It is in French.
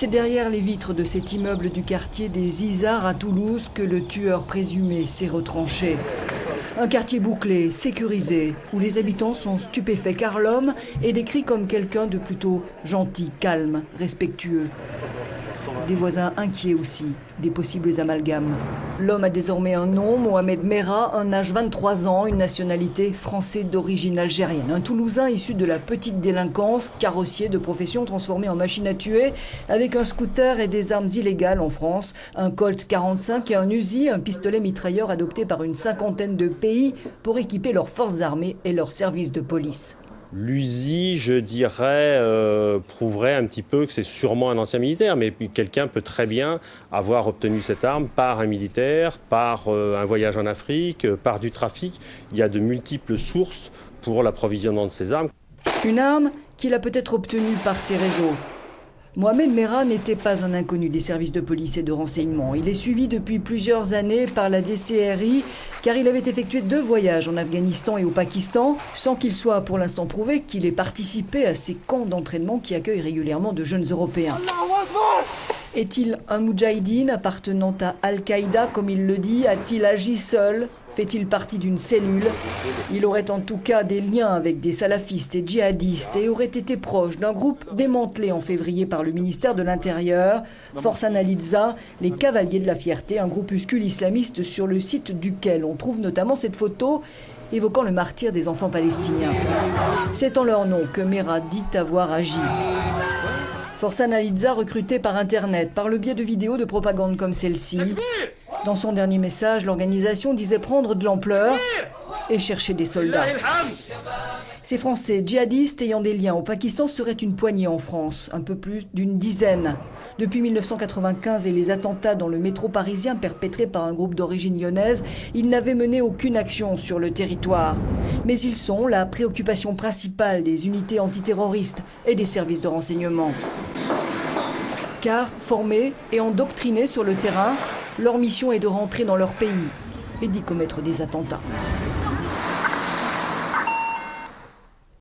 C'est derrière les vitres de cet immeuble du quartier des Izards à Toulouse que le tueur présumé s'est retranché. Un quartier bouclé, sécurisé, où les habitants sont stupéfaits car l'homme est décrit comme quelqu'un de plutôt gentil, calme, respectueux. Des voisins inquiets aussi, des possibles amalgames. L'homme a désormais un nom, Mohamed Merah, un âge 23 ans, une nationalité français d'origine algérienne. Un Toulousain issu de la petite délinquance, carrossier de profession transformé en machine à tuer, avec un scooter et des armes illégales en France, un Colt 45 et un Uzi, un pistolet mitrailleur adopté par une cinquantaine de pays pour équiper leurs forces armées et leurs services de police. L'Uzi, je dirais, prouverait un petit peu que c'est sûrement un ancien militaire, mais quelqu'un peut très bien avoir obtenu cette arme par un militaire, par un voyage en Afrique, par du trafic. Il y a de multiples sources pour l'approvisionnement de ces armes. Une arme qu'il a peut-être obtenue par ses réseaux. Mohamed Merah n'était pas un inconnu des services de police et de renseignement. Il est suivi depuis plusieurs années par la DCRI car il avait effectué 2 voyages en Afghanistan et au Pakistan sans qu'il soit pour l'instant prouvé qu'il ait participé à ces camps d'entraînement qui accueillent régulièrement de jeunes Européens. Est-il un moudjahidine appartenant à Al-Qaïda comme il le dit? A-t-il agi seul? Fait-il partie d'une cellule? Il aurait en tout cas des liens avec des salafistes et djihadistes et aurait été proche d'un groupe démantelé en février par le ministère de l'Intérieur, Forsan Al-Idza, les Cavaliers de la Fierté, un groupuscule islamiste sur le site duquel on trouve notamment cette photo évoquant le martyre des enfants palestiniens. C'est en leur nom que Merah dit avoir agi. Forsan Al-Idza recruté par Internet, par le biais de vidéos de propagande comme celle-ci. Dans son dernier message, l'organisation disait prendre de l'ampleur et chercher des soldats. Ces Français djihadistes ayant des liens au Pakistan seraient une poignée en France, un peu plus d'une dizaine. Depuis 1995 et les attentats dans le métro parisien perpétrés par un groupe d'origine lyonnaise, ils n'avaient mené aucune action sur le territoire. Mais ils sont la préoccupation principale des unités antiterroristes et des services de renseignement. Car, formés et endoctrinés sur le terrain, leur mission est de rentrer dans leur pays et d'y commettre des attentats.